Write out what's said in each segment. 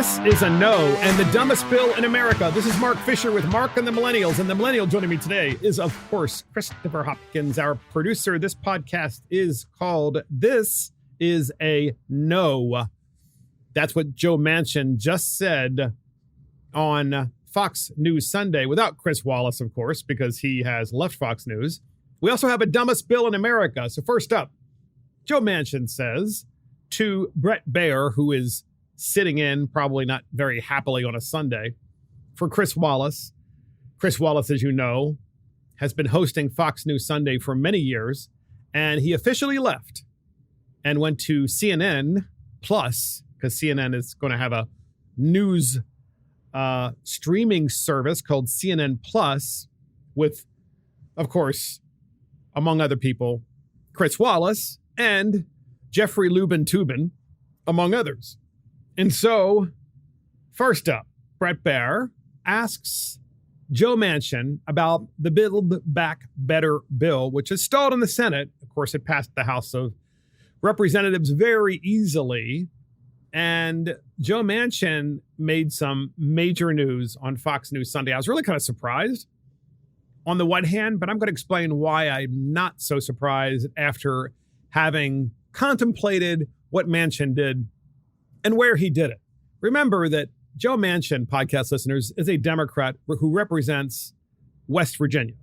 This is a no, and the dumbest bill in America. This is Mark Fisher with Mark and the Millennials, and the millennial joining me today is, of course, Christopher Hopkins, our producer. This podcast is called This is a No. That's what Joe Manchin just said on Fox News Sunday, without Chris Wallace, of course, because he has left Fox News. We also have a dumbest bill in America. So first up, Joe Manchin says to Brett Baier, who is sitting in, probably not very happily on a Sunday, for Chris Wallace. Chris Wallace, as you know, has been hosting Fox News Sunday for many years, and he officially left and went to CNN Plus, because CNN is going to have a news streaming service called CNN Plus with, of course, among other people, Chris Wallace and Jeffrey Lubin Toobin, among others. And so, first up, Brett Baier asks Joe Manchin about the Build Back Better bill, which is stalled in the Senate. Of course, it passed the House of Representatives very easily. And Joe Manchin made some major news on Fox News Sunday. I was really kind of surprised on the one hand, but I'm going to explain why I'm not so surprised after having contemplated what Manchin did and where he did it. Remember that Joe Manchin, podcast listeners, is a Democrat who represents West Virginia.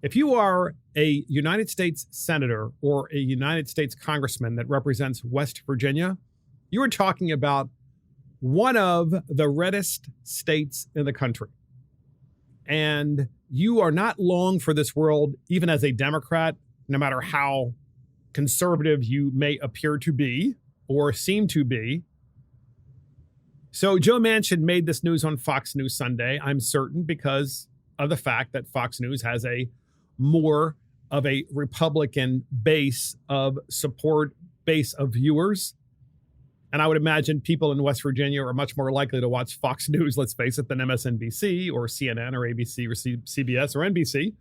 If you are a United States senator or a United States congressman that represents West Virginia, you are talking about one of the reddest states in the country. And you are not long for this world, even as a Democrat, no matter how conservative you may appear to be or seem to be. So Joe Manchin made this news on Fox News Sunday, I'm certain, because of the fact that Fox News has a more of a Republican base of support, base of viewers. And I would imagine people in West Virginia are much more likely to watch Fox News, let's face it, than MSNBC or CNN or ABC or CBS or NBC.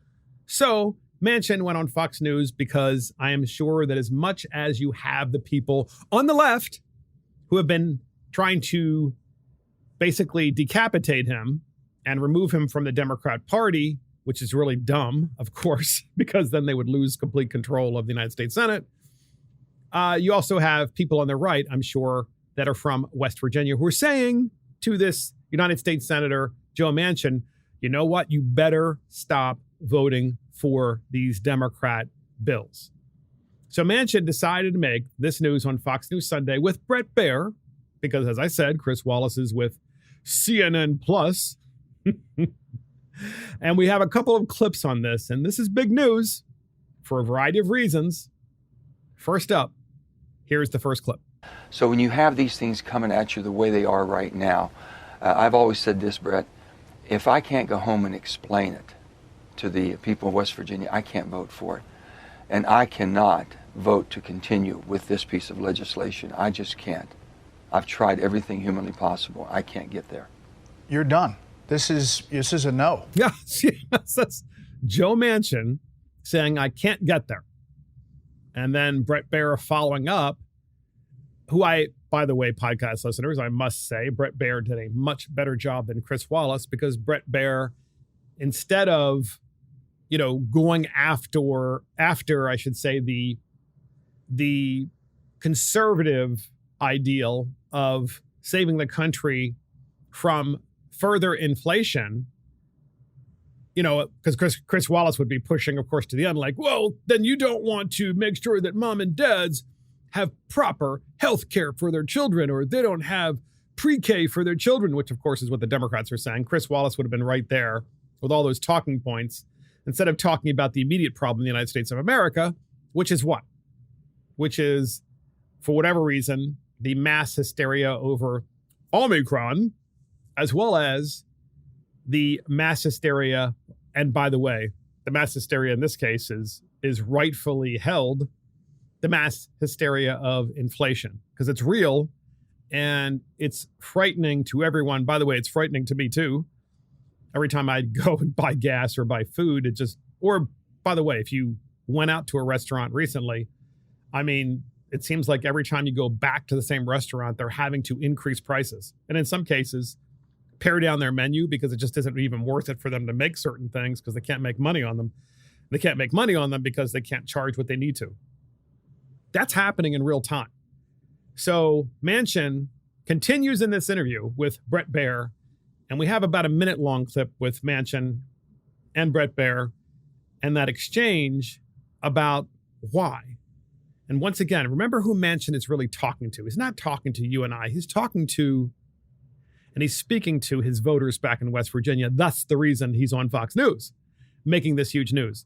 So Manchin went on Fox News because I am sure that as much as you have the people on the left who have been trying to basically decapitate him and remove him from the Democrat Party, which is really dumb, of course, because then they would lose complete control of the United States Senate. You also have people on the right, I'm sure, that are from West Virginia who are saying to this United States Senator, Joe Manchin, you know what? You better stop voting for these Democrat bills. So Manchin decided to make this news on Fox News Sunday with Brett Baier, because, as I said, Chris Wallace is with CNN Plus. And we have a couple of clips on this, and this is big news for a variety of reasons. First up, here's the first clip. So when you have these things coming at you the way they are right now, I've always said this, Brett, if I can't go home and explain it to the people of West Virginia, I can't vote for it. And I cannot vote to continue with this piece of legislation. I just can't. I've tried everything humanly possible. I can't get there. You're done. This is a no. Yes, that's Joe Manchin saying, I can't get there. And then Brett Baier following up, who by the way, podcast listeners, I must say, Brett Baier did a much better job than Chris Wallace, because Brett Baier, instead of, going after, I should say, the conservative ideal of saving the country from further inflation, because Chris Wallace would be pushing, of course, to the end, like, well, then you don't want to make sure that mom and dads have proper health care for their children, or they don't have pre-K for their children, which, of course, is what the Democrats are saying. Chris Wallace would have been right there with all those talking points, instead of talking about the immediate problem in the United States of America, which is what? Which is, for whatever reason, the mass hysteria over Omicron, as well as the mass hysteria. And by the way, the mass hysteria in this case is rightfully held, the mass hysteria of inflation, because it's real and it's frightening to everyone. By the way, it's frightening to me too. Every time I go and buy gas or buy food, or by the way, if you went out to a restaurant recently, I mean, it seems like every time you go back to the same restaurant, they're having to increase prices. And in some cases, pare down their menu because it just isn't even worth it for them to make certain things because they can't make money on them. They can't make money on them because they can't charge what they need to. That's happening in real time. So Manchin continues in this interview with Bret Baier, and we have about a minute-long clip with Manchin and Bret Baier and that exchange about why. And once again, remember who Manchin is really talking to. He's not talking to you and I. He's talking to, and he's speaking to his voters back in West Virginia. That's the reason he's on Fox News, making this huge news.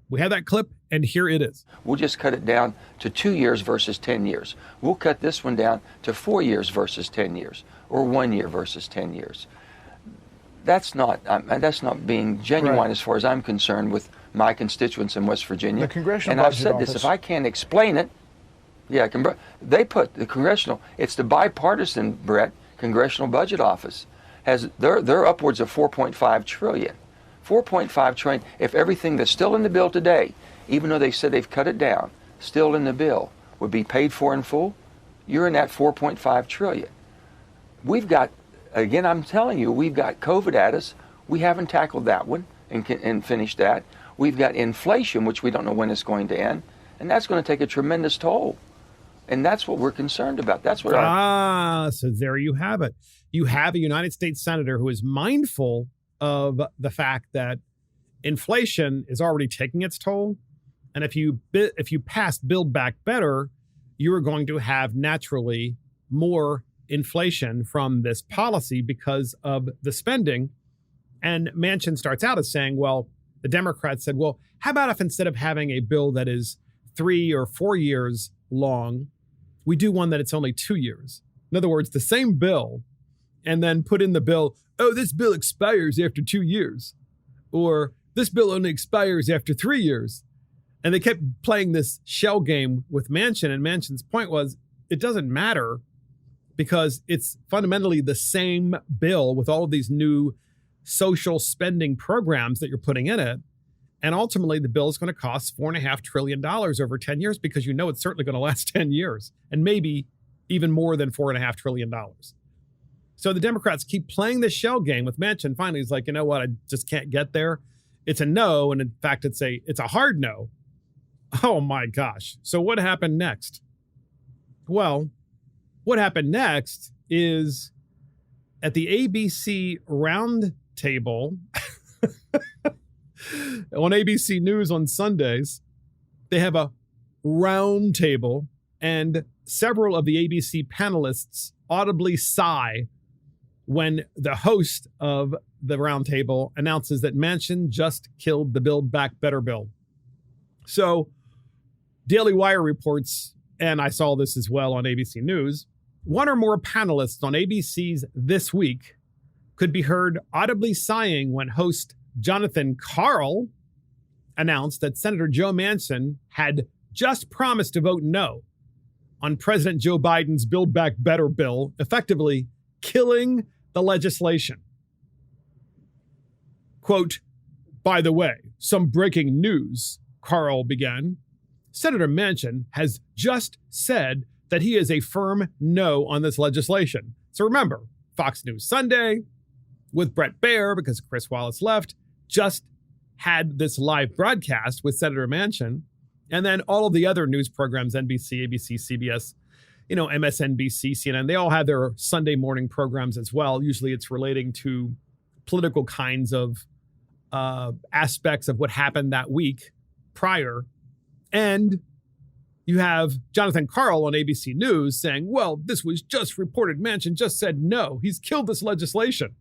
We have that clip, and here it is. We'll just cut it down to 2 years versus 10 years. We'll cut this one down to 4 years versus 10 years, or 1 year versus 10 years. That's not being genuine right. as far as I'm concerned with my constituents in West Virginia. The Congressional and I've Budget said this, Office. if I can't explain it, they put the Congressional, it's the bipartisan, Brett, Congressional Budget Office, they're upwards of 4.5 trillion. 4.5 trillion, if everything that's still in the bill today, even though they said they've cut it down, still in the bill, would be paid for in full, you're in that 4.5 trillion. We've got, again, I'm telling you, we've got COVID at us. We haven't tackled that one and finished that. We've got inflation, which we don't know when it's going to end, and that's going to take a tremendous toll. And that's what we're concerned about. That's what so there you have it. You have a United States senator who is mindful of the fact that inflation is already taking its toll. And if you pass Build Back Better, you are going to have naturally more inflation from this policy because of the spending. And Manchin starts out as saying, well, the Democrats said, well, how about if instead of having a bill that is 3 or 4 years long, we do one that it's only 2 years? In other words, the same bill, and then put in the bill, oh, this bill expires after 2 years, or this bill only expires after 3 years. And they kept playing this shell game with Manchin, and Manchin's point was, it doesn't matter because it's fundamentally the same bill with all of these new social spending programs that you're putting in it. And ultimately, the bill is going to cost $4.5 trillion over 10 years because you know it's certainly going to last 10 years and maybe even more than $4.5 trillion. So the Democrats keep playing this shell game with Manchin. Finally, he's like, you know what? I just can't get there. It's a no. And in fact, it's a hard no. Oh, my gosh. So what happened next? Well, what happened next is at the ABC Roundtable on ABC News on Sundays, they have a round table, and several of the ABC panelists audibly sigh when the host of the roundtable announces that Manchin just killed the Build Back Better bill. So Daily Wire reports, and I saw this as well on ABC News, one or more panelists on ABC's This Week could be heard audibly sighing when host Jonathan Karl announced that Senator Joe Manchin had just promised to vote no on President Joe Biden's Build Back Better bill, effectively killing the legislation. Quote, by the way, some breaking news, Karl began. Senator Manchin has just said that he is a firm no on this legislation. So remember, Fox News Sunday with Bret Baier, because Chris Wallace left, just had this live broadcast with Senator Manchin. And then all of the other news programs, NBC, ABC, CBS, MSNBC, CNN, they all have their Sunday morning programs as well. Usually it's relating to political kinds of aspects of what happened that week prior. And you have Jonathan Karl on ABC News saying, well, this was just reported. Manchin just said no. He's killed this legislation.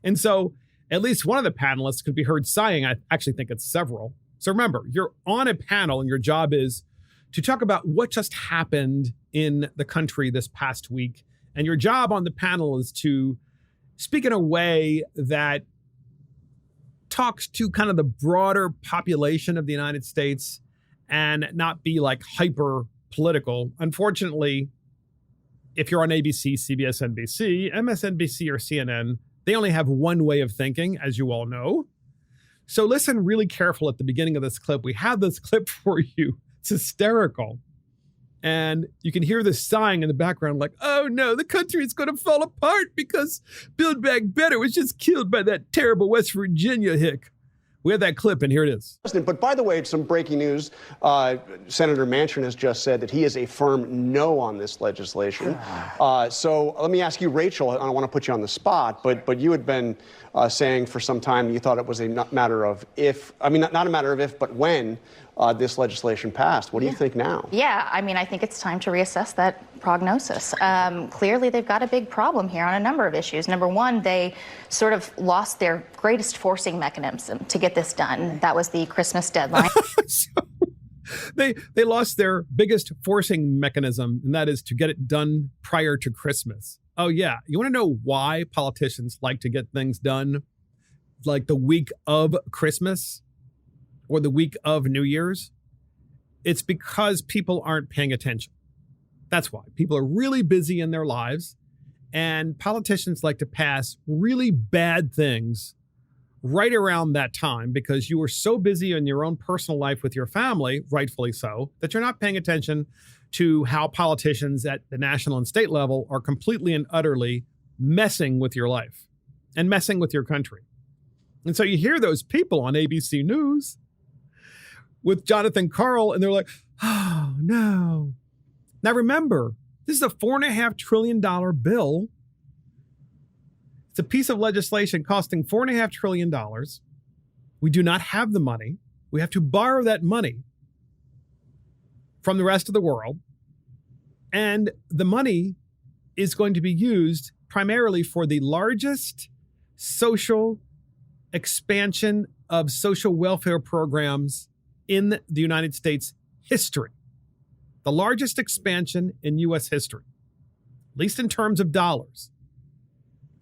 And so at least one of the panelists could be heard sighing. I actually think it's several. So remember, you're on a panel and your job is to talk about what just happened in the country this past week. And your job on the panel is to speak in a way that talks to kind of the broader population of the United States and not be like hyper political. Unfortunately, if you're on ABC, CBS, NBC, MSNBC, or CNN, they only have one way of thinking, as you all know. So listen really careful at the beginning of this clip. We have this clip for you. It's hysterical. And you can hear the sighing in the background like, oh no, the country is going to fall apart because Build Back Better was just killed by that terrible West Virginia hick. We have that clip, and here it is. But by the way, some breaking news. Senator Manchin has just said that he is a firm no on this legislation. So let me ask you, Rachel, I don't want to put you on the spot, but you had been saying for some time you thought it was a matter of if, I mean, not a matter of if, but when this legislation passed. What do you think now? Yeah, I mean, I think it's time to reassess that prognosis. Clearly, they've got a big problem here on a number of issues. Number one, they sort of lost their greatest forcing mechanism to get this done. That was the Christmas deadline. So they lost their biggest forcing mechanism, and that is to get it done prior to Christmas. Oh, yeah. You want to know why politicians like to get things done like the week of Christmas or the week of New Year's? It's because people aren't paying attention. That's why. People are really busy in their lives, and politicians like to pass really bad things right around that time because you are so busy in your own personal life with your family, rightfully so, that you're not paying attention to how politicians at the national and state level are completely and utterly messing with your life and messing with your country. And so you hear those people on ABC News with Jonathan Karl, and they're like, oh, no. Now, remember, this is a $4.5 trillion bill. It's a piece of legislation costing $4.5 trillion. We do not have the money. We have to borrow that money from the rest of the world. And the money is going to be used primarily for the largest social expansion of social welfare programs in the United States history. The largest expansion in U.S. history, at least in terms of dollars.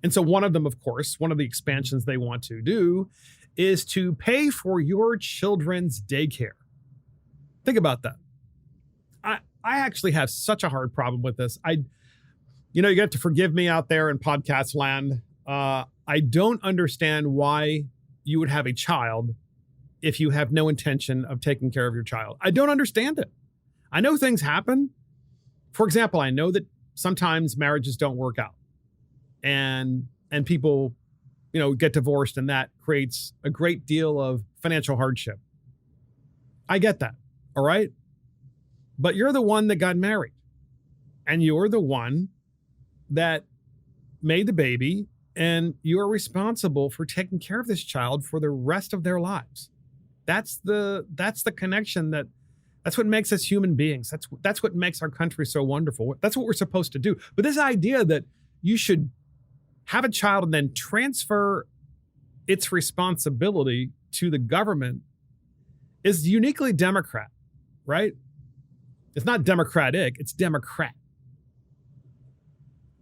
And so one of them, of course, one of the expansions they want to do is to pay for your children's daycare. Think about that. I actually have such a hard problem with this. You have to forgive me out there in podcast land. I don't understand why you would have a child if you have no intention of taking care of your child. I don't understand it. I know things happen. For example, I know that sometimes marriages don't work out and people, get divorced, and that creates a great deal of financial hardship. I get that. All right. But you're the one that got married, and you're the one that made the baby, and you're responsible for taking care of this child for the rest of their lives. That's the connection that's what makes us human beings. That's what makes our country so wonderful. That's what we're supposed to do. But this idea that you should have a child and then transfer its responsibility to the government is uniquely Democrat, right? It's not democratic, it's Democrat.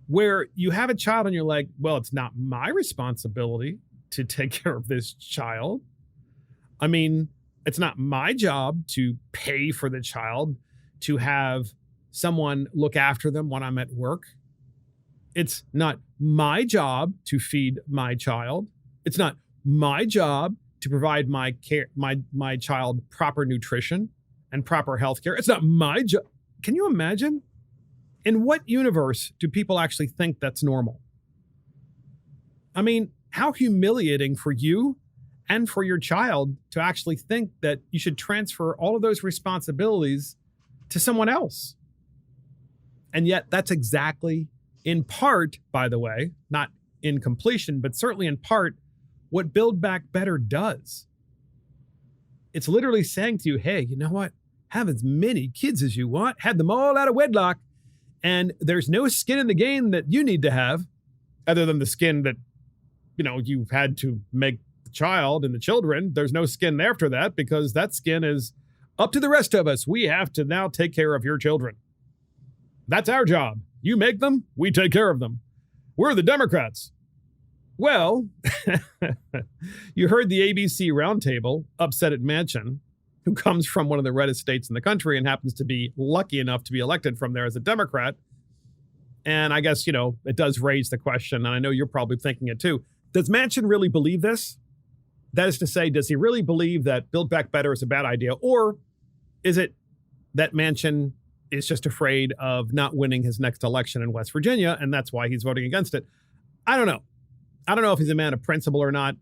Where you have a child and you're like, well, it's not my responsibility to take care of this child. I mean, it's not my job to pay for the child, to have someone look after them when I'm at work. It's not my job to feed my child. It's not my job to provide my child proper nutrition and proper health care. It's not my job. Can you imagine? In what universe do people actually think that's normal? I mean, how humiliating for you and for your child to actually think that you should transfer all of those responsibilities to someone else. And yet that's exactly, in part, by the way, not in completion, but certainly in part, what Build Back Better does. It's literally saying to you, hey, you know what? Have as many kids as you want. Have them all out of wedlock. And there's no skin in the game that you need to have other than the skin that, you've had to make the child and the children. There's no skin after that because that skin is up to the rest of us. We have to now take care of your children. That's our job. You make them, we take care of them. We're the Democrats. Well, you heard the ABC roundtable upset at Manchin, who comes from one of the reddest states in the country and happens to be lucky enough to be elected from there as a Democrat. And I guess, it does raise the question, and I know you're probably thinking it too. Does Manchin really believe this? That is to say, does he really believe that Build Back Better is a bad idea? Or is it that Manchin is just afraid of not winning his next election in West Virginia, and that's why he's voting against it. I don't know. I don't know if he's a man of principle or not.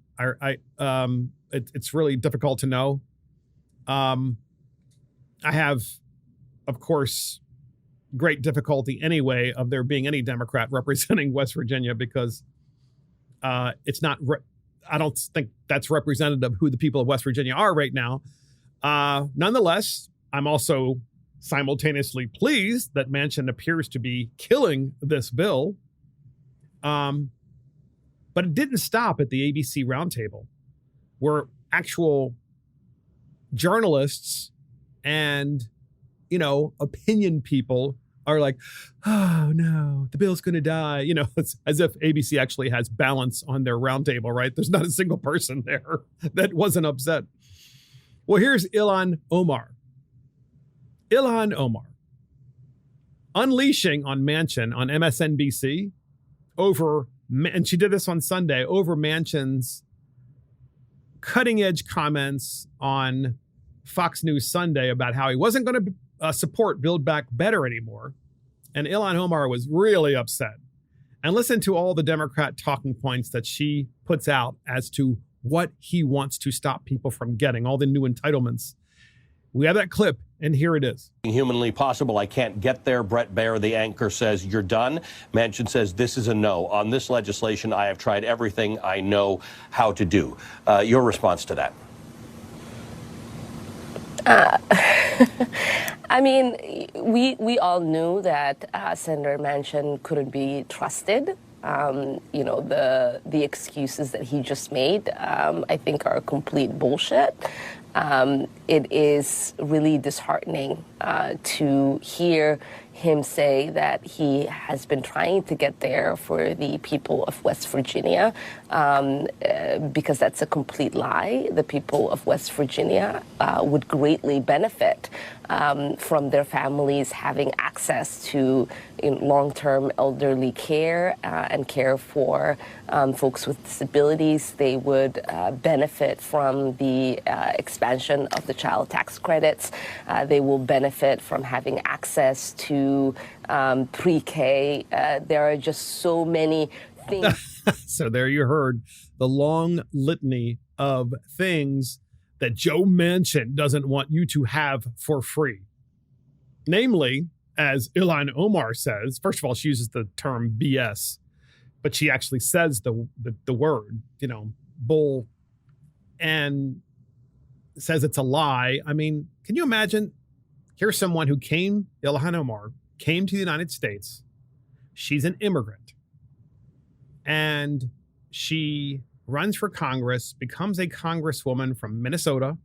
It's really difficult to know. I have, of course, great difficulty anyway of there being any Democrat representing West Virginia because it's not. I don't think that's representative of who the people of West Virginia are right now. Nonetheless, I'm also simultaneously pleased that Manchin appears to be killing this bill. But it didn't stop at the ABC roundtable, where actual journalists and, opinion people are like, oh no, the bill's going to die. It's as if ABC actually has balance on their roundtable, right? There's not a single person there that wasn't upset. Well, here's Ilhan Omar. Ilhan Omar unleashing on Manchin on MSNBC and she did this on Sunday, over Manchin's cutting edge comments on Fox News Sunday about how he wasn't going to support Build Back Better anymore. And Ilhan Omar was really upset. And listen to all the Democrat talking points that she puts out as to what he wants to stop people from getting, all the new entitlements. We have that clip, and here it is. Humanly possible. I can't get there. Brett Baer, the anchor, says you're done. Manchin says this is a no. On this legislation, I have tried everything I know how to do. Your response to that? I mean, we all knew that Senator Manchin couldn't be trusted. The excuses that he just made, I think, are complete bullshit. It is really disheartening to hear him say that he has been trying to get there for the people of West Virginia, because that's a complete lie. The people of West Virginia would greatly benefit from their families having access to long-term elderly care and care for folks with disabilities. They would benefit from the expansion of the child tax credits. They will benefit from having access to pre-K. There are just so many things. So there you heard the long litany of things that Joe Manchin doesn't want you to have for free. Namely, as Ilhan Omar says, first of all, she uses the term BS, but she actually says the word, bull, and says it's a lie. I mean, can you imagine? Here's someone who Ilhan Omar, came to the United States. She's an immigrant. And she runs for Congress, becomes a congresswoman from Minnesota.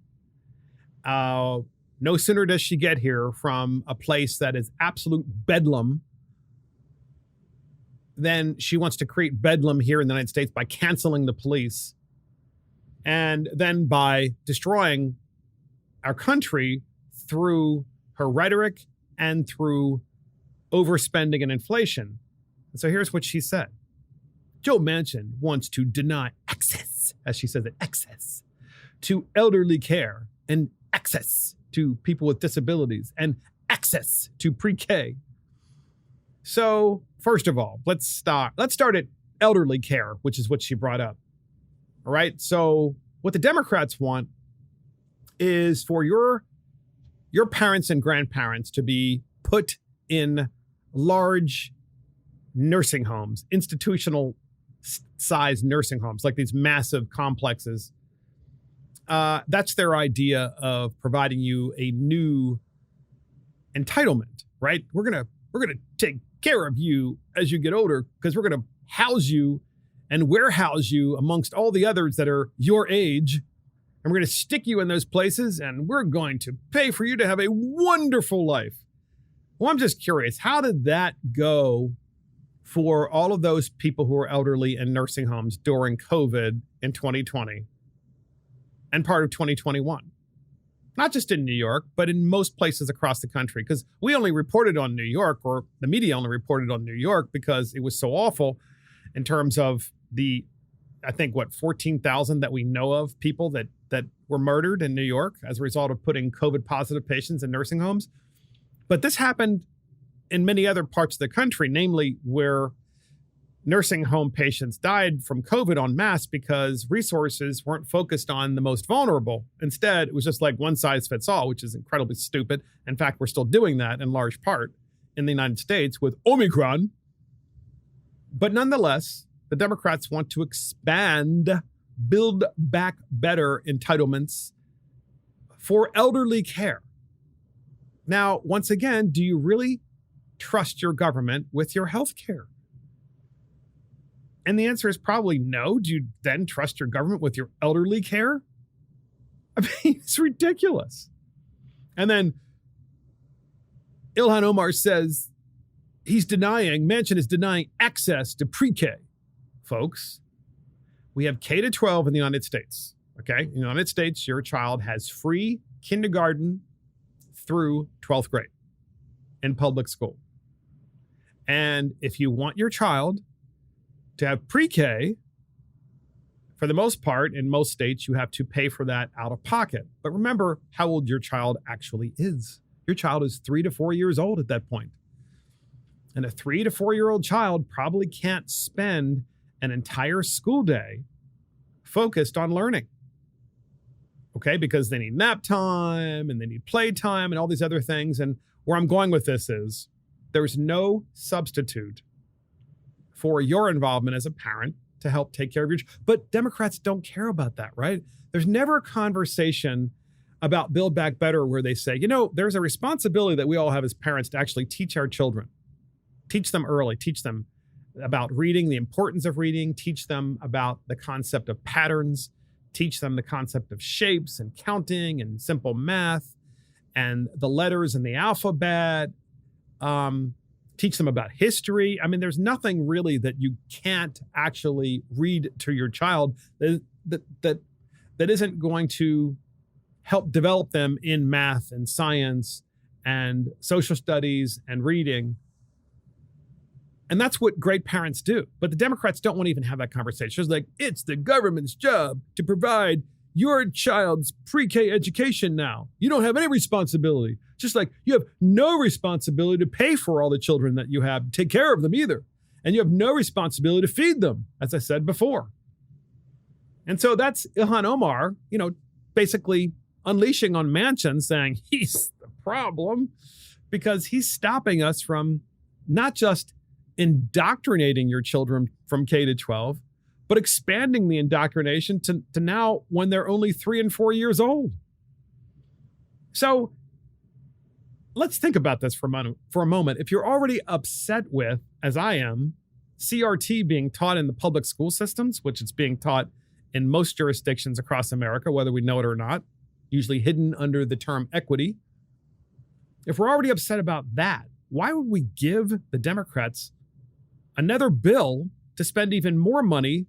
No sooner does she get here from a place that is absolute bedlam than she wants to create bedlam here in the United States by canceling the police and then by destroying our country through her rhetoric and through overspending and inflation. And so here's what she said. Joe Manchin wants to deny access, as she says it, access to elderly care and access to people with disabilities and access to pre-K. So first of all, let's start at elderly care, which is what she brought up. All right. So what the Democrats want is for your parents and grandparents to be put in large nursing homes, institutional size nursing homes, like these massive complexes. That's their idea of providing you a new entitlement, right? We're gonna take care of you as you get older because we're gonna house you and warehouse you amongst all the others that are your age. And we're going to stick you in those places, and we're going to pay for you to have a wonderful life. Well, I'm just curious, how did that go for all of those people who are elderly in nursing homes during COVID in 2020 and part of 2021? Not just in New York, but in most places across the country, because we only reported on New York, or the media only reported on New York because it was so awful in terms of the, I think, 14,000 that we know of people that were murdered in New York as a result of putting COVID positive patients in nursing homes. But this happened in many other parts of the country, namely where nursing home patients died from COVID en masse because resources weren't focused on the most vulnerable. Instead, it was just like one size fits all, which is incredibly stupid. In fact, we're still doing that in large part in the United States with Omicron. But nonetheless, the Democrats want to expand Build Back Better entitlements for elderly care. Now, once again, do you really trust your government with your health care? And the answer is probably no. Do you then trust your government with your elderly care? I mean, it's ridiculous. And then Ilhan Omar says Manchin is denying access to pre-K. Folks, we have K to 12 in the United States. Okay? In the United States, your child has free kindergarten through 12th grade in public school. And if you want your child to have pre-K, for the most part, in most states, you have to pay for that out of pocket. But remember how old your child actually is. Your child is 3 to 4 years old at that point. And a 3 to 4 year old child probably can't spend an entire school day focused on learning. Okay, because they need nap time and they need play time and all these other things. And where I'm going with this is there's no substitute for your involvement as a parent to help take care of your child. But Democrats don't care about that, right? There's never a conversation about Build Back Better where they say, there's a responsibility that we all have as parents to actually teach our children. Teach them early, teach them about reading, the importance of reading, teach them about the concept of patterns, teach them the concept of shapes and counting and simple math and the letters in the alphabet. Teach them about history. I mean, there's nothing really that you can't actually read to your child that isn't going to help develop them in math and science and social studies and reading. And that's what great parents do. But the Democrats don't want to even have that conversation. It's like, it's the government's job to provide your child's pre-K education now. You don't have any responsibility. Just like you have no responsibility to pay for all the children that you have, take care of them either. And you have no responsibility to feed them, as I said before. And so that's Ilhan Omar, basically unleashing on Manchin, saying he's the problem because he's stopping us from not just indoctrinating your children from K to 12, but expanding the indoctrination to now when they're only 3 and 4 years old. So let's think about this for a moment. If you're already upset with, as I am, CRT being taught in the public school systems, which it's being taught in most jurisdictions across America, whether we know it or not, usually hidden under the term equity. If we're already upset about that, why would we give the Democrats another bill to spend even more money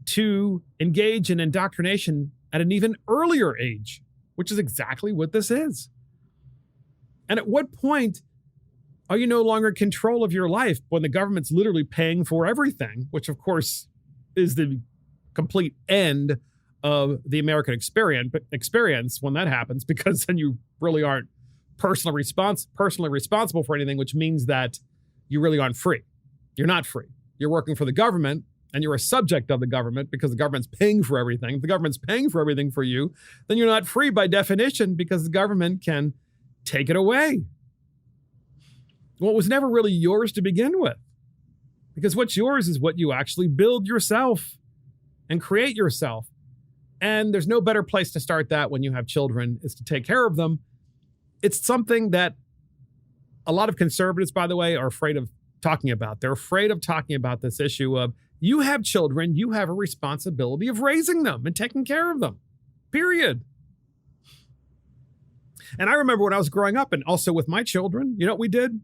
to engage in indoctrination at an even earlier age, which is exactly what this is? And at what point are you no longer in control of your life when the government's literally paying for everything, which of course is the complete end of the American experience when that happens, because then you really aren't personally responsible for anything, which means that you really aren't free. You're not free. You're working for the government and you're a subject of the government because the government's paying for everything. If the government's paying for everything for you, then you're not free by definition because the government can take it away. Well, it was never really yours to begin with, because what's yours is what you actually build yourself and create yourself. And there's no better place to start that when you have children is to take care of them. It's something that a lot of conservatives, by the way, are afraid of talking about. They're afraid of talking about this issue of you have children, you have a responsibility of raising them and taking care of them, period. And I remember when I was growing up and also with my children, you know what we did?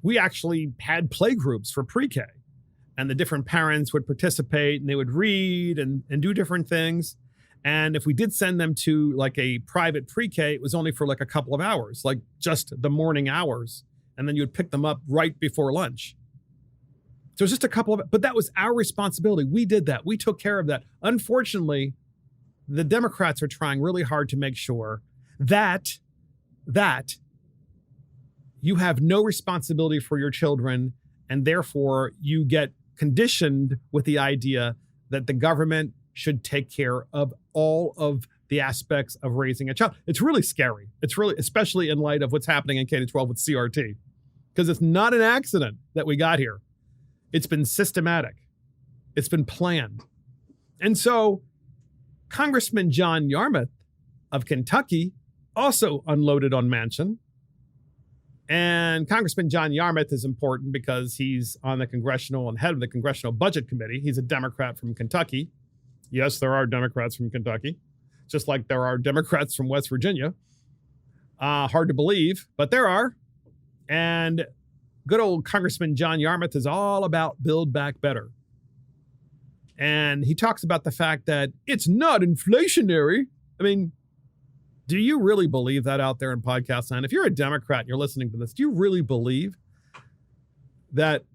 We actually had play groups for pre-K, and the different parents would participate and they would read and do different things. And if we did send them to like a private pre-K, it was only for like a couple of hours, like just the morning hours. And then you would pick them up right before lunch. So it was just a couple of, but that was our responsibility. We did that. We took care of that. Unfortunately, the Democrats are trying really hard to make sure that you have no responsibility for your children, and therefore you get conditioned with the idea that the government should take care of all of the aspects of raising a child. It's really scary. It's really, especially in light of what's happening in K-12 with CRT, because it's not an accident that we got here. It's been systematic. It's been planned. And so Congressman John Yarmuth of Kentucky also unloaded on Manchin. And Congressman John Yarmuth is important because he's on the congressional and head of the Congressional Budget Committee. He's a Democrat from Kentucky. Yes, there are Democrats from Kentucky, just like there are Democrats from West Virginia. Hard to believe, but there are. And good old Congressman John Yarmuth is all about Build Back Better. And he talks about the fact that it's not inflationary. I mean, do you really believe that out there in podcast land? If you're a Democrat and you're listening to this, do you really believe that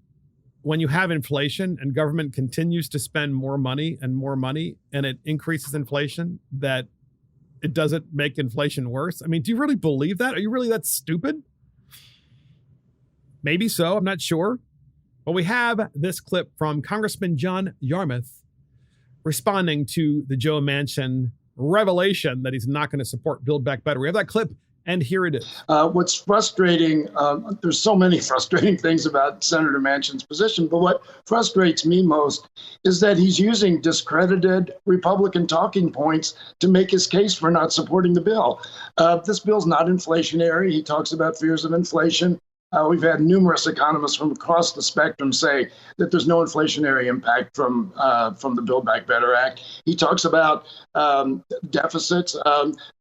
when you have inflation and government continues to spend more money and it increases inflation, that it doesn't make inflation worse? I mean, do you really believe that? Are you really that stupid? Maybe so. I'm not sure. But we have this clip from Congressman John Yarmuth responding to the Joe Manchin revelation that he's not going to support Build Back Better. We have that clip, and here it is. What's frustrating, there's so many frustrating things about Senator Manchin's position, but what frustrates me most is that he's using discredited Republican talking points to make his case for not supporting the bill. This bill's not inflationary. He talks about fears of inflation. We've had numerous economists from across the spectrum say that there's no inflationary impact from the Build Back Better Act. He talks about deficits.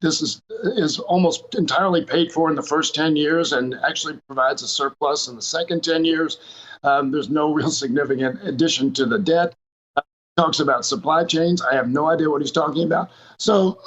This is almost entirely paid for in the first 10 years and actually provides a surplus in the second 10 years. There's no real significant addition to the debt. He talks about supply chains. I have no idea what he's talking about. So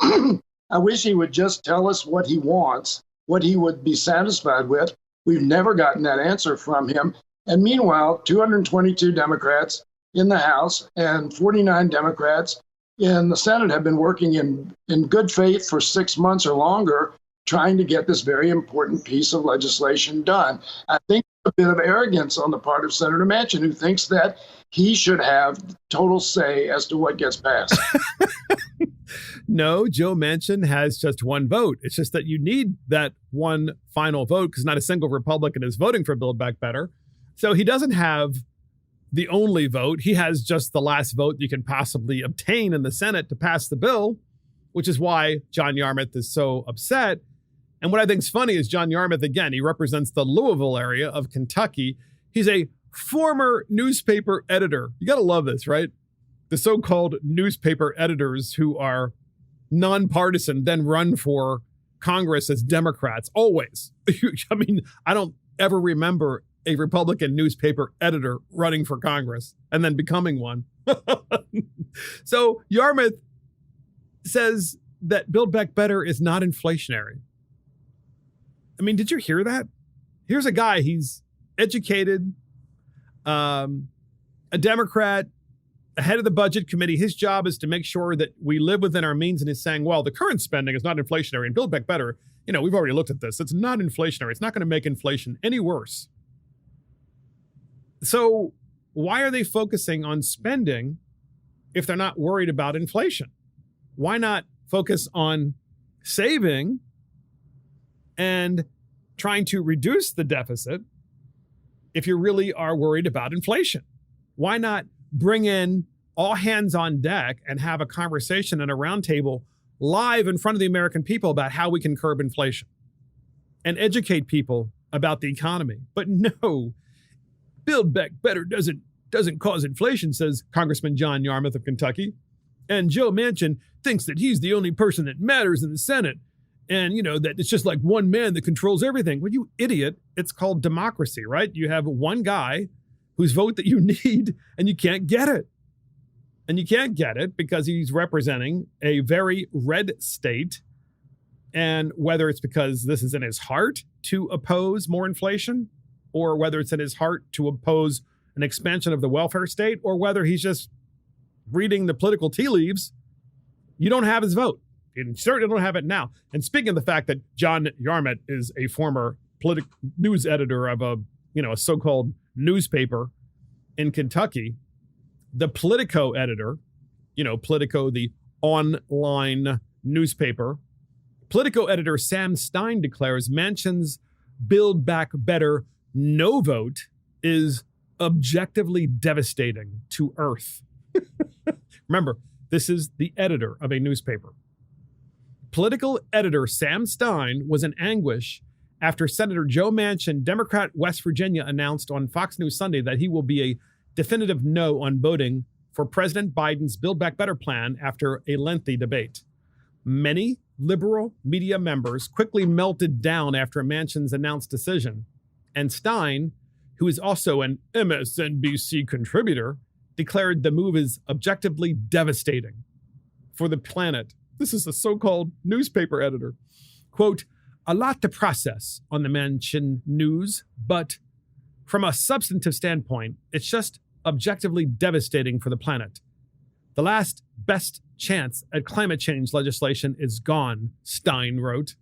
I wish he would just tell us what he wants, what he would be satisfied with. We've never gotten that answer from him. And meanwhile, 222 Democrats in the House and 49 Democrats in the Senate have been working in good faith for 6 months or longer, trying to get this very important piece of legislation done. I think a bit of arrogance on the part of Senator Manchin, who thinks that he should have total say as to what gets passed. No, Joe Manchin has just one vote. It's just that you need that one final vote because not a single Republican is voting for Build Back Better. So he doesn't have the only vote. He has just the last vote you can possibly obtain in the Senate to pass the bill, which is why John Yarmuth is so upset. And what I think is funny is John Yarmuth, again, he represents the Louisville area of Kentucky. He's a former newspaper editor. You got to love this, right? The so-called newspaper editors who are nonpartisan then run for Congress as Democrats, always. I mean, I don't ever remember a Republican newspaper editor running for Congress and then becoming one. So Yarmuth says that Build Back Better is not inflationary. I mean, did you hear that? Here's a guy, he's educated, a Democrat, head of the budget committee. His job is to make sure that we live within our means, and is saying, well, the current spending is not inflationary and Build Back Better. You know, we've already looked at this. It's not inflationary. It's not going to make inflation any worse. So why are they focusing on spending if they're not worried about inflation? Why not focus on saving and trying to reduce the deficit if you really are worried about inflation? Why not bring in all hands on deck and have a conversation and a roundtable live in front of the American people about how we can curb inflation and educate people about the economy? But no, Build Back Better doesn't cause inflation, says Congressman John Yarmuth of Kentucky. And Joe Manchin thinks that he's the only person that matters in the Senate. And, you know, that it's just like one man that controls everything. Well, you idiot. It's called democracy, right? You have one guy whose vote that you need, and you can't get it. And you can't get it because he's representing a very red state. And whether it's because this is in his heart to oppose more inflation, or whether it's in his heart to oppose an expansion of the welfare state, or whether he's just reading the political tea leaves, you don't have his vote. You certainly don't have it now. And speaking of the fact that John Yarmuth is a former news editor of a so-called newspaper in Kentucky, the Politico editor, Politico, the online newspaper, Politico editor Sam Stein declares Manchin's Build Back Better no vote is objectively devastating to Earth. Remember, this is the editor of a newspaper. Political editor Sam Stein was in anguish after Senator Joe Manchin, Democrat, West Virginia, announced on Fox News Sunday that he will be a definitive no on voting for President Biden's Build Back Better plan after a lengthy debate. Many liberal media members quickly melted down after Manchin's announced decision, and Stein, who is also an MSNBC contributor, declared the move is objectively devastating for the planet. This is a so-called newspaper editor. Quote, a lot to process on the Manchin news, but from a substantive standpoint, it's just objectively devastating for the planet. The last best chance at climate change legislation is gone, Stein wrote.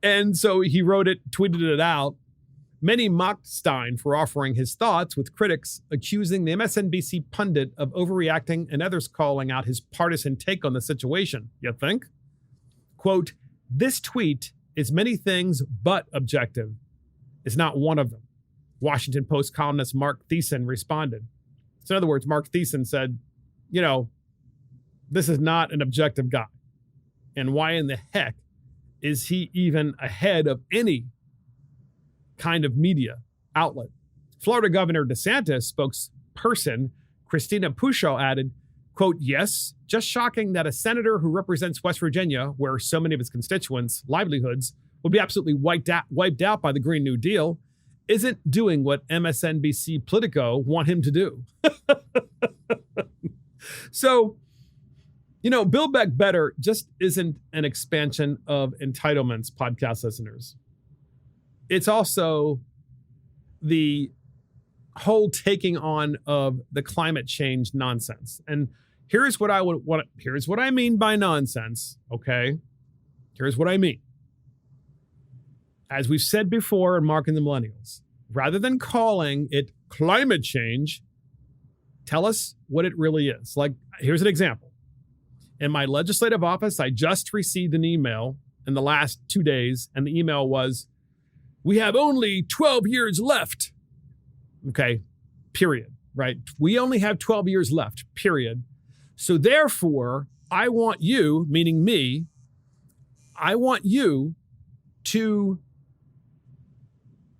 And so he wrote it, tweeted it out. Many mocked Stein for offering his thoughts, with critics accusing the MSNBC pundit of overreacting and others calling out his partisan take on the situation. You think? Quote, this tweet is many things but objective. It's not one of them. Washington Post columnist Mark Thiessen responded. So in other words, Mark Thiessen said, this is not an objective guy. And why in the heck is he even ahead of any kind of media outlet? Florida Governor DeSantis spokesperson Christina Pushaw added, quote, yes, just shocking that a senator who represents West Virginia, where so many of his constituents' livelihoods will be absolutely wiped out by the Green New Deal, isn't doing what MSNBC Politico want him to do. So, Build Back Better just isn't an expansion of entitlements, podcast listeners. It's also the whole taking on of the climate change nonsense. And here's what here's what I mean by nonsense, okay? Here's what I mean. As we've said before in Mark and the Millennials, rather than calling it climate change, tell us what it really is. Like, here's an example. In my legislative office, I just received an email in the last 2 days, and the email was, we have only 12 years left. Okay, period, right? We only have 12 years left, period. So therefore, I want you, meaning me, I want you to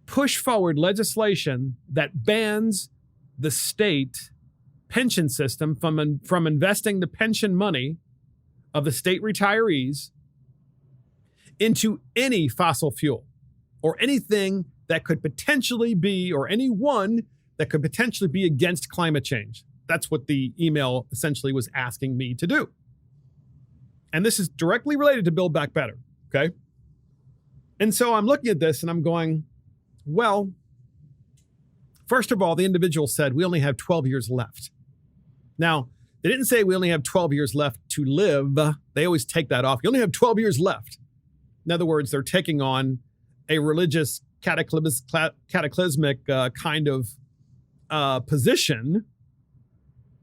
push forward legislation that bans the state pension system from investing the pension money of the state retirees into any fossil fuel or anything that could potentially be, or anyone that could potentially be against climate change. That's what the email essentially was asking me to do. And this is directly related to Build Back Better, okay? And so I'm looking at this and I'm going, well, first of all, the individual said we only have 12 years left. Now, they didn't say we only have 12 years left to live. They always take that off. You only have 12 years left. In other words, they're taking on a religious cataclysmic kind of position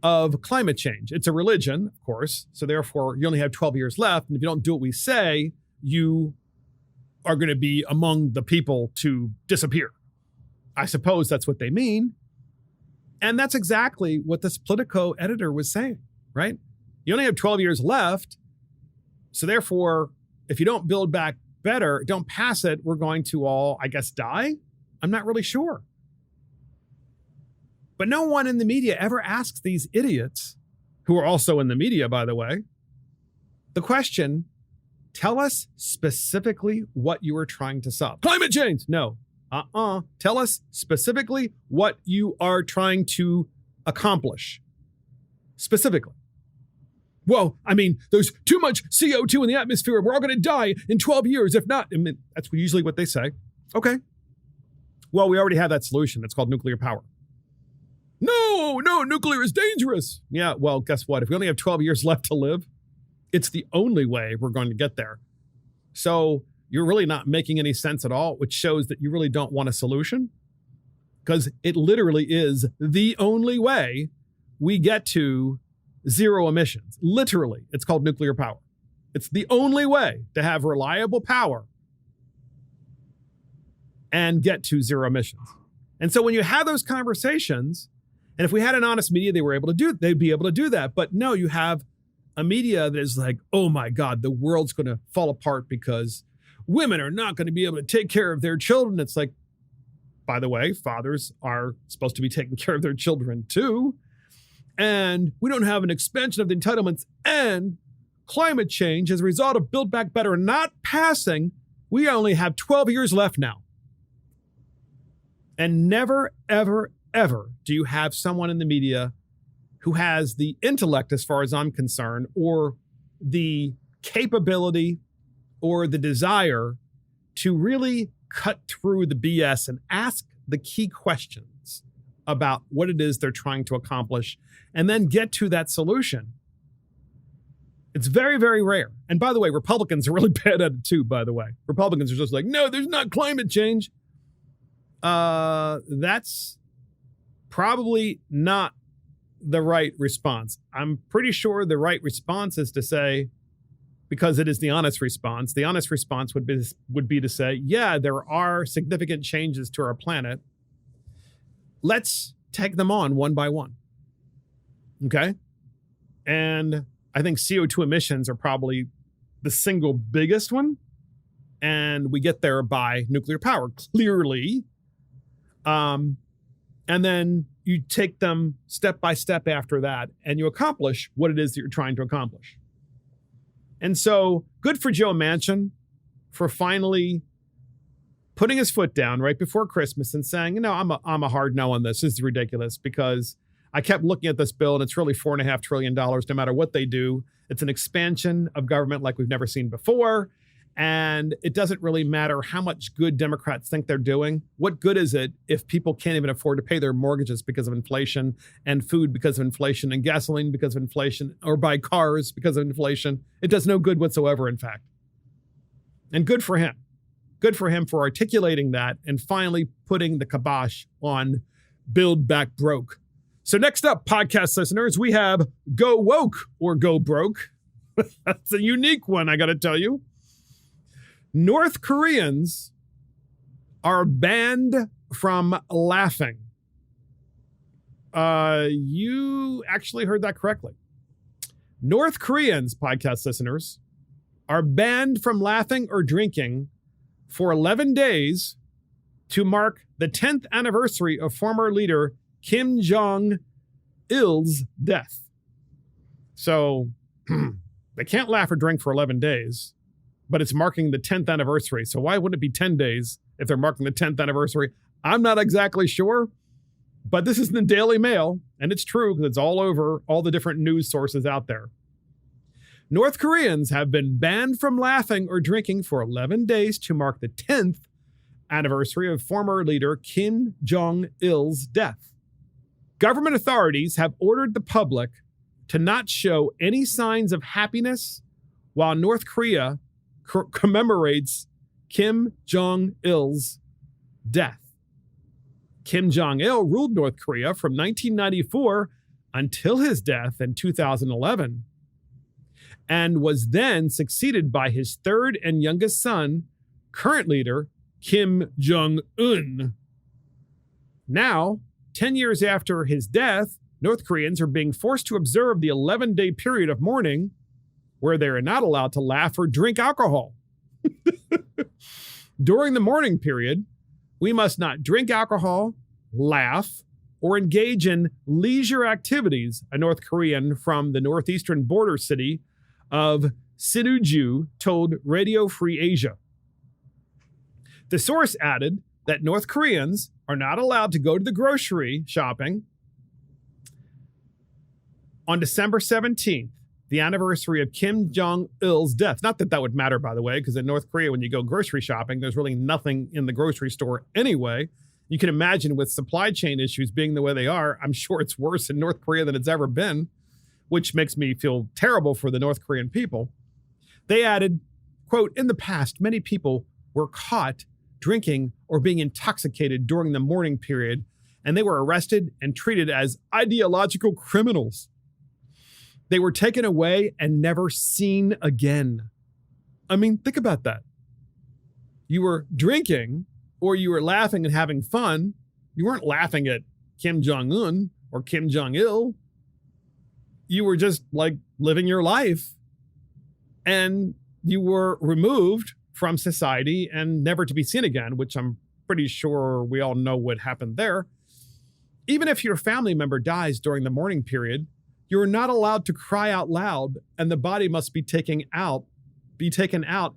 of climate change. It's a religion, of course. So therefore, you only have 12 years left. And if you don't do what we say, you are going to be among the people to disappear. I suppose that's what they mean. And that's exactly what this Politico editor was saying, right? You only have 12 years left. So therefore, if you don't build back better, don't pass it, we're going to all, I guess, die? I'm not really sure. But no one in the media ever asks these idiots, who are also in the media, by the way, the question, tell us specifically what you are trying to solve. Climate change! No. Tell us specifically what you are trying to accomplish. Specifically. Well, I mean, there's too much CO2 in the atmosphere. We're all going to die in 12 years. If not, I mean, that's usually what they say. Okay. Well, we already have that solution. It's called nuclear power. No, nuclear is dangerous. Yeah, well, guess what? If we only have 12 years left to live, it's the only way we're going to get there. So you're really not making any sense at all, which shows that you really don't want a solution, because it literally is the only way we get to zero emissions. Literally, it's called nuclear power. It's the only way to have reliable power and get to zero emissions. And so when you have those conversations, and if we had an honest media, they'd be able to do that. But no, you have a media that is like, oh my God, the world's going to fall apart because women are not going to be able to take care of their children. It's like, by the way, fathers are supposed to be taking care of their children too. And we don't have an expansion of the entitlements, and climate change as a result of Build Back Better not passing. We only have 12 years left now. And never, ever, ever do you have someone in the media who has the intellect, as far as I'm concerned, or the capability or the desire to really cut through the BS and ask the key questions about what it is they're trying to accomplish and then get to that solution. It's very, very rare. And by the way, Republicans are really bad at it too, by the way. Republicans are just like, no, there's not climate change. That's probably not the right response. I'm pretty sure the right response is to say, because it is the honest response, the honest response would be to say, yeah, there are significant changes to our planet. Let's take them on one by one. Okay? And I think CO2 emissions are probably the single biggest one. And we get there by nuclear power, clearly. And then you take them step by step after that, and you accomplish what it is that you're trying to accomplish. And so good for Joe Manchin for finally putting his foot down right before Christmas and saying, you know, I'm a hard no on this. This is ridiculous, because I kept looking at this bill and it's really $4.5 trillion no matter what they do. It's an expansion of government like we've never seen before. And it doesn't really matter how much good Democrats think they're doing. What good is it if people can't even afford to pay their mortgages because of inflation, and food because of inflation, and gasoline because of inflation, or buy cars because of inflation? It does no good whatsoever, in fact. And good for him. Good for him for articulating that and finally putting the kibosh on Build Back Broke. So next up, podcast listeners, we have Go Woke or Go Broke. That's a unique one, I got to tell you. North Koreans are banned from laughing. You actually heard that correctly. North Koreans, podcast listeners, are banned from laughing or drinking for 11 days to mark the 10th anniversary of former leader Kim Jong-il's death. So they can't laugh or drink for 11 days. But it's marking the 10th anniversary. So why wouldn't it be 10 days if they're marking the 10th anniversary? I'm not exactly sure, but this is in the Daily Mail, and it's true because it's all over all the different news sources out there. North Koreans have been banned from laughing or drinking for 11 days to mark the 10th anniversary of former leader Kim Jong-il's death. Government authorities have ordered the public to not show any signs of happiness while North Korea commemorates Kim Jong-il's death. Kim Jong-il ruled North Korea from 1994 until his death in 2011, and was then succeeded by his third and youngest son, current leader Kim Jong-un. Now, 10 years after his death, North Koreans are being forced to observe the 11-day period of mourning where they are not allowed to laugh or drink alcohol. During the mourning period, we must not drink alcohol, laugh, or engage in leisure activities, a North Korean from the northeastern border city of Sinuiju told Radio Free Asia. The source added that North Koreans are not allowed to go to the grocery shopping on December 17th, the anniversary of Kim Jong-il's death. Not that that would matter, by the way, because in North Korea, when you go grocery shopping, there's really nothing in the grocery store anyway. You can imagine with supply chain issues being the way they are, I'm sure it's worse in North Korea than it's ever been, which makes me feel terrible for the North Korean people. They added, Quote, in the past, many people were caught drinking or being intoxicated during the mourning period, and they were arrested and treated as ideological criminals. They were taken away and never seen again. I mean, think about that. You were drinking or you were laughing and having fun. You weren't laughing at Kim Jong-un or Kim Jong-il. You were just like living your life, and you were removed from society and never to be seen again, which I'm pretty sure we all know what happened there. Even if your family member dies during the mourning period, you're not allowed to cry out loud, and the body must be taken out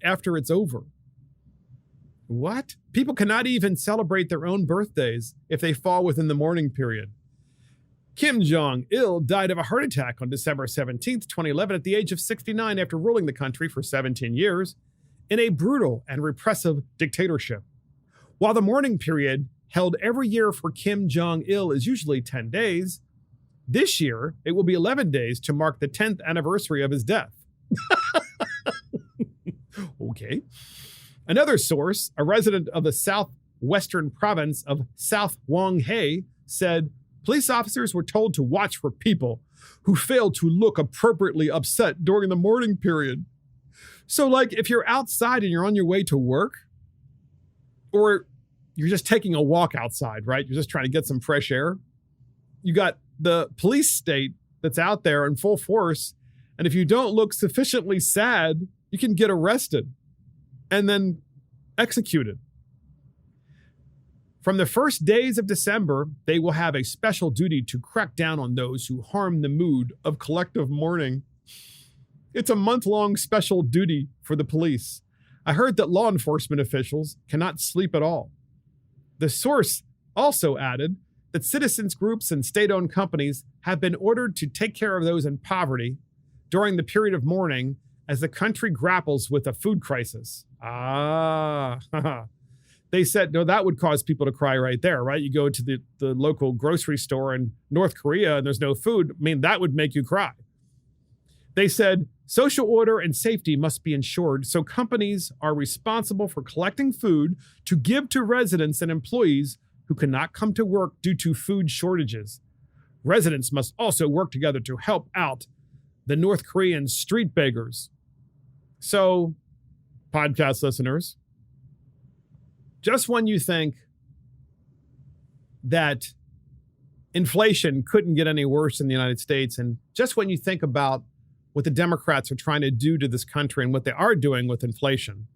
after it's over. What? People cannot even celebrate their own birthdays if they fall within the mourning period. Kim Jong-il died of a heart attack on December 17th, 2011, at the age of 69 after ruling the country for 17 years in a brutal and repressive dictatorship. While the mourning period held every year for Kim Jong-il is usually 10 days, this year it will be 11 days to mark the 10th anniversary of his death. Okay. Another source, a resident of the southwestern province of South Wonghai, said police officers were told to watch for people who failed to look appropriately upset during the mourning period. So, like, if you're outside and you're on your way to work, or you're just taking a walk outside, right? You're just trying to get some fresh air. You got the police state that's out there in full force. And if you don't look sufficiently sad, you can get arrested and then executed. From the first days of December, they will have a special duty to crack down on those who harm the mood of collective mourning. It's a month-long special duty for the police. I heard that law enforcement officials cannot sleep at all. The source also added that citizens groups and state-owned companies have been ordered to take care of those in poverty during the period of mourning as the country grapples with a food crisis. They said, no, that would cause people to cry right there, right? You go to the local grocery store in North Korea and there's no food. I mean, that would make you cry. They said, social order and safety must be ensured, so companies are responsible for collecting food to give to residents and employees who cannot come to work due to food shortages. Residents must also work together to help out the North Korean street beggars. So, podcast listeners, just when you think that inflation couldn't get any worse in the United States, and just when you think about what the Democrats are trying to do to this country and what they are doing with inflation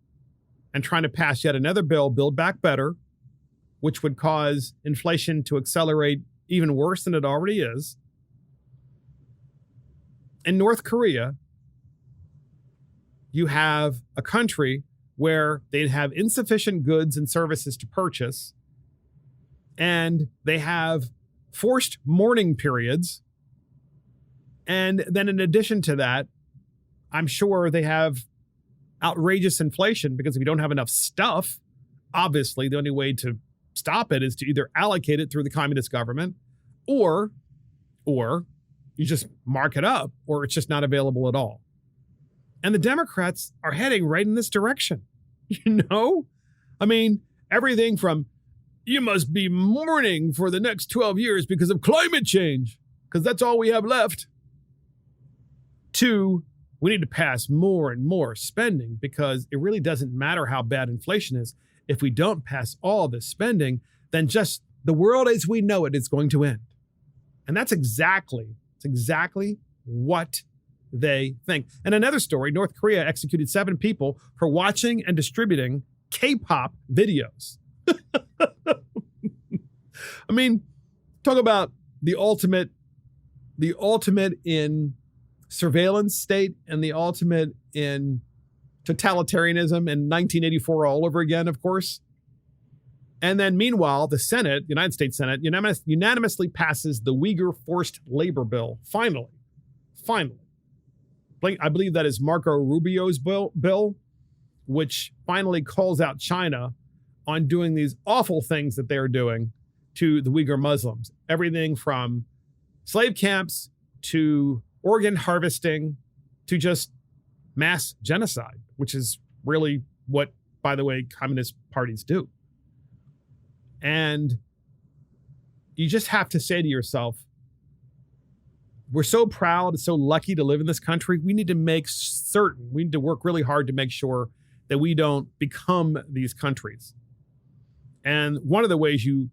and trying to pass yet another bill, Build Back Better, which would cause inflation to accelerate even worse than it already is. In North Korea, you have a country where they have insufficient goods and services to purchase, and they have forced mourning periods. And then in addition to that, I'm sure they have outrageous inflation, because if you don't have enough stuff, obviously the only way to stop it is to either allocate it through the communist government, or you just mark it up, or it's just not available at all. And the Democrats are heading right in this direction. You know? I mean, everything from you must be mourning for the next 12 years because of climate change, because that's all we have left, to we need to pass more and more spending because it really doesn't matter how bad inflation is. If we don't pass all this spending, then just the world as we know it is going to end. And that's exactly what they think. And another story, North Korea executed 7 people for watching and distributing K-pop videos. I mean, talk about the ultimate in surveillance state and the ultimate in totalitarianism in 1984 all over again, of course. And then meanwhile, the Senate, United States Senate, unanimously passes the Uyghur Forced Labor Bill. Finally. I believe that is Marco Rubio's bill, which finally calls out China on doing these awful things that they're doing to the Uyghur Muslims. Everything from slave camps to organ harvesting to just mass genocide, which is really what, by the way, communist parties do. And you just have to say to yourself, we're so proud, so lucky to live in this country. We need to make certain, we need to work really hard to make sure that we don't become these countries. And one of the ways you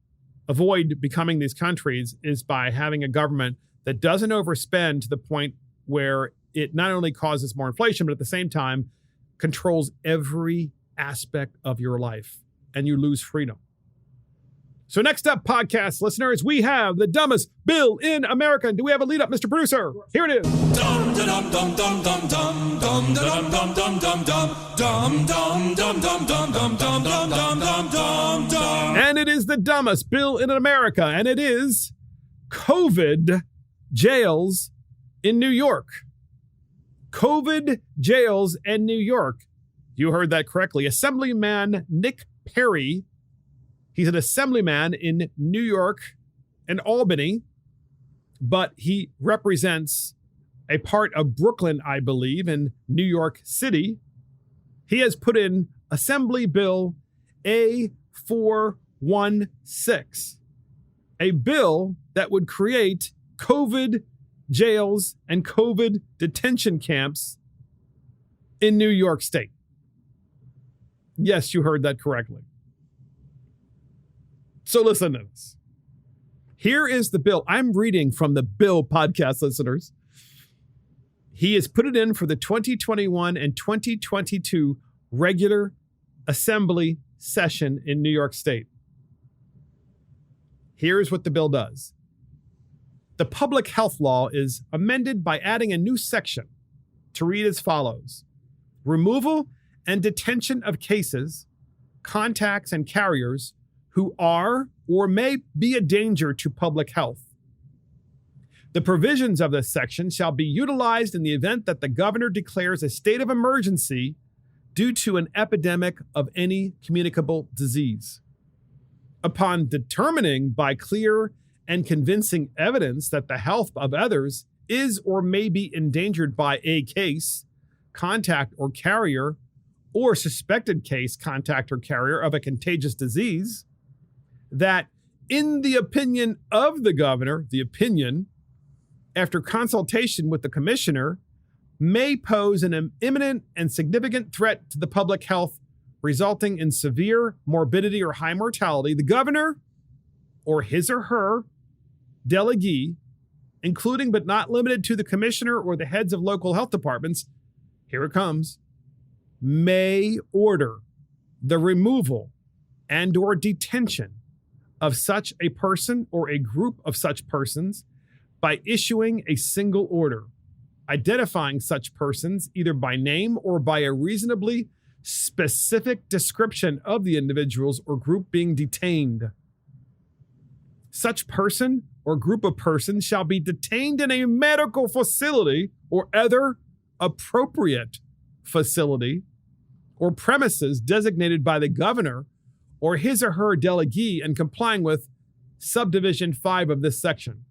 avoid becoming these countries is by having a government that doesn't overspend to the point where it not only causes more inflation, but at the same time controls every aspect of your life and you lose freedom. So next up, podcast listeners, we have the dumbest bill in America. Do we have a lead up, Mr. Producer? Here it is. And it is the dumbest bill in America, and it is COVID jails in New York. COVID jails in New York. You heard that correctly. Assemblyman Nick Perry, he's an assemblyman in New York and Albany, but he represents a part of Brooklyn, I believe, in New York City. He has put in Assembly Bill A416, a bill that would create COVID jails and COVID detention camps in New York State. Yes, you heard that correctly. So listen to this. Here is the bill. I'm reading from the bill, podcast listeners. He has put it in for the 2021 and 2022 regular assembly session in New York State. Here's what the bill does. The public health law is amended by adding a new section to read as follows. Removal and detention of cases, contacts, and carriers who are or may be a danger to public health. The provisions of this section shall be utilized in the event that the governor declares a state of emergency due to an epidemic of any communicable disease. Upon determining by clear and convincing evidence that the health of others is or may be endangered by a case, contact, or carrier, or suspected case, contact, or carrier of a contagious disease, that in the opinion of the governor, the opinion, after consultation with the commissioner, may pose an imminent and significant threat to the public health, resulting in severe morbidity or high mortality, the governor or his or her delegee, including but not limited to the commissioner or the heads of local health departments, here it comes, may order the removal and or detention of such a person or a group of such persons by issuing a single order, identifying such persons either by name or by a reasonably specific description of the individuals or group being detained. Such person or group of persons shall be detained in a medical facility or other appropriate facility or premises designated by the governor or his or her delegee and complying with subdivision 5 of this section.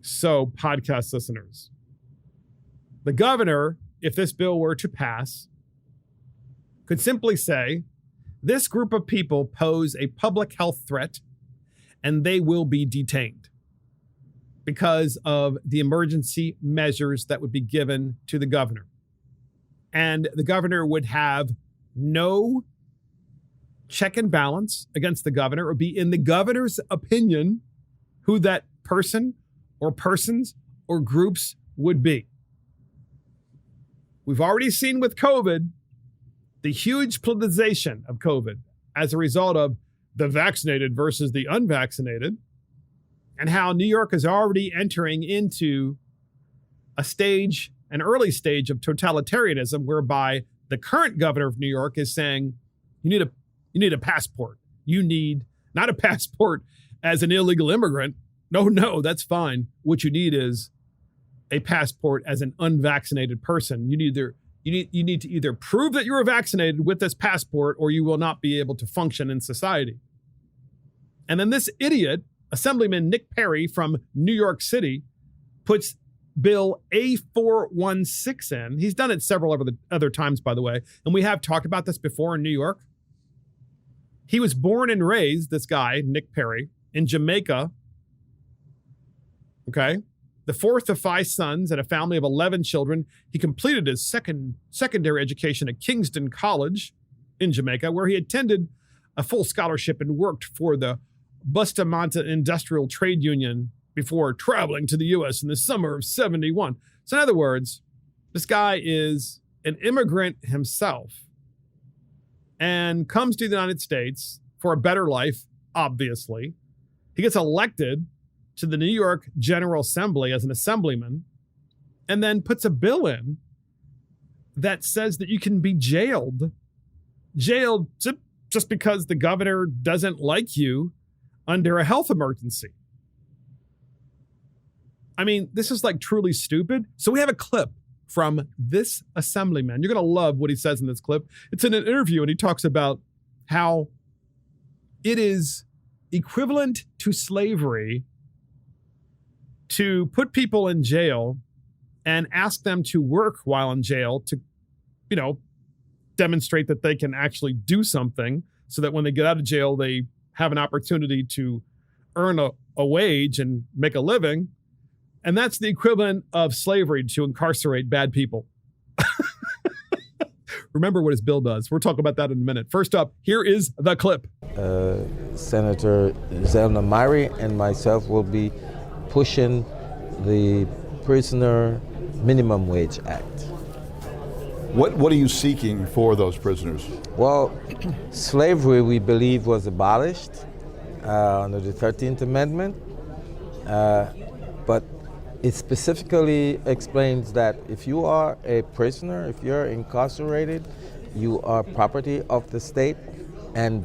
So, podcast listeners, the governor, if this bill were to pass, could simply say, this group of people pose a public health threat and they will be detained because of the emergency measures that would be given to the governor. And the governor would have no check and balance against the governor or be in the governor's opinion who that person or persons or groups would be. We've already seen with COVID, the huge politicization of COVID as a result of the vaccinated versus the unvaccinated, and how New York is already entering into a stage, an early stage of totalitarianism, whereby the current governor of New York is saying, you need a passport. You need not a passport as an illegal immigrant. No, that's fine. What you need is a passport as an unvaccinated person. You need to either prove that you are vaccinated with this passport or you will not be able to function in society. And then this idiot, Assemblyman Nick Perry from New York City, puts Bill A416 in. He's done it several other times, by the way, and we have talked about this before in New York. He was born and raised, this guy, Nick Perry, in Jamaica. Okay? The fourth of 5 sons and a family of 11 children. He completed his secondary education at Kingston College in Jamaica, where he attended a full scholarship and worked for the Bustamante Industrial Trade Union before traveling to the U.S. in the summer of 71. So in other words, this guy is an immigrant himself and comes to the United States for a better life, obviously. He gets elected to the New York General Assembly as an assemblyman and then puts a bill in that says that you can be jailed just because the governor doesn't like you under a health emergency. I mean, this is like truly stupid. So we have a clip from this assemblyman. You're going to love what he says in this clip. It's in an interview, and he talks about how it is equivalent to slavery to put people in jail and ask them to work while in jail to, demonstrate that they can actually do something so that when they get out of jail, they have an opportunity to earn a wage and make a living. And that's the equivalent of slavery, to incarcerate bad people. Remember what his bill does. We'll talk about that in a minute. First up, here is the clip. Senator Zelna Myrie and myself will be pushing the Prisoner Minimum Wage Act. What are you seeking for those prisoners? Well, slavery, we believe, was abolished under the 13th Amendment, but it specifically explains that if you are a prisoner, if you're incarcerated, you are property of the state, and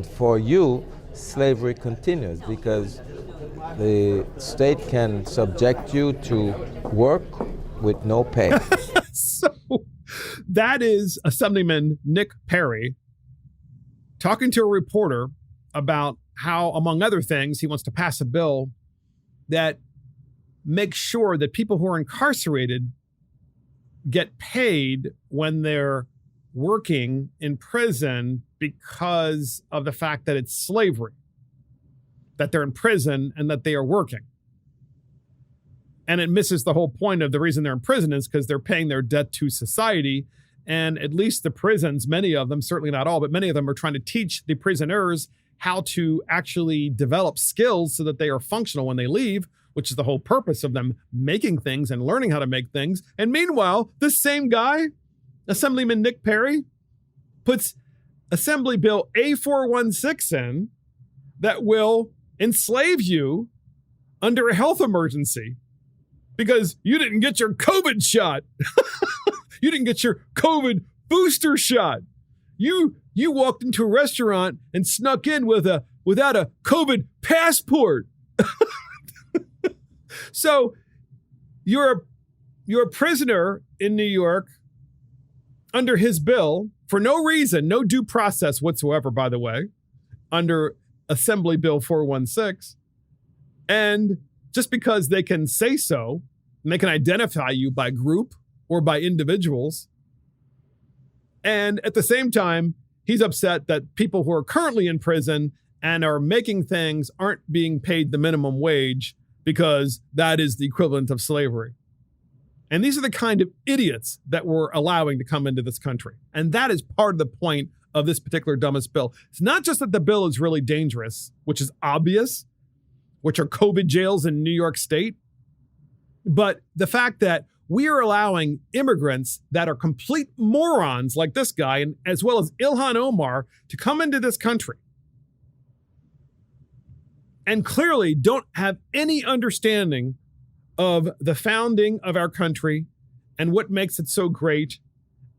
for you, slavery continues because the state can subject you to work with no pay. So that is Assemblyman Nick Perry talking to a reporter about how, among other things, he wants to pass a bill that makes sure that people who are incarcerated get paid when they're working in prison because of the fact that it's slavery, that they're in prison and that they are working. And it misses the whole point of the reason they're in prison is because they're paying their debt to society. And at least the prisons, many of them, certainly not all, but many of them are trying to teach the prisoners how to actually develop skills so that they are functional when they leave, which is the whole purpose of them making things and learning how to make things. And meanwhile, this same guy, Assemblyman Nick Perry, puts Assembly Bill A416 in that will enslave you under a health emergency because you didn't get your COVID shot. You didn't get your COVID booster shot. You walked into a restaurant and snuck in without a COVID passport. So you're a prisoner in New York under his bill for no reason, no due process whatsoever, by the way, under Assembly Bill 416. And just because they can say so, and they can identify you by group or by individuals. And at the same time, he's upset that people who are currently in prison and are making things aren't being paid the minimum wage because that is the equivalent of slavery. And these are the kind of idiots that we're allowing to come into this country. And that is part of the point of this particular dumbest bill. It's not just that the bill is really dangerous, which is obvious, which are COVID jails in New York State, but the fact that we are allowing immigrants that are complete morons like this guy, and as well as Ilhan Omar, to come into this country and clearly don't have any understanding of the founding of our country and what makes it so great,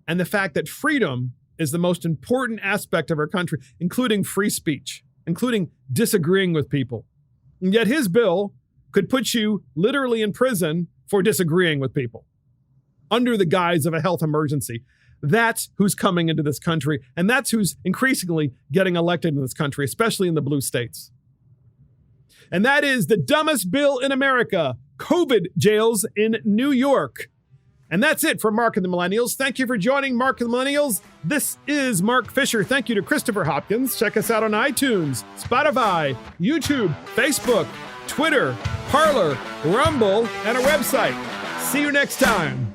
and the fact that freedom is the most important aspect of our country, including free speech, including disagreeing with people. And yet his bill could put you literally in prison for disagreeing with people under the guise of a health emergency. That's who's coming into this country, and that's who's increasingly getting elected in this country, especially in the blue states. And that is the dumbest bill in America, COVID jails in New York. And that's it for Mark and the Millennials. Thank you for joining Mark and the Millennials. This is Mark Fisher. Thank you to Christopher Hopkins. Check us out on iTunes, Spotify, YouTube, Facebook, Twitter, Parler, Rumble, and our website. See you next time.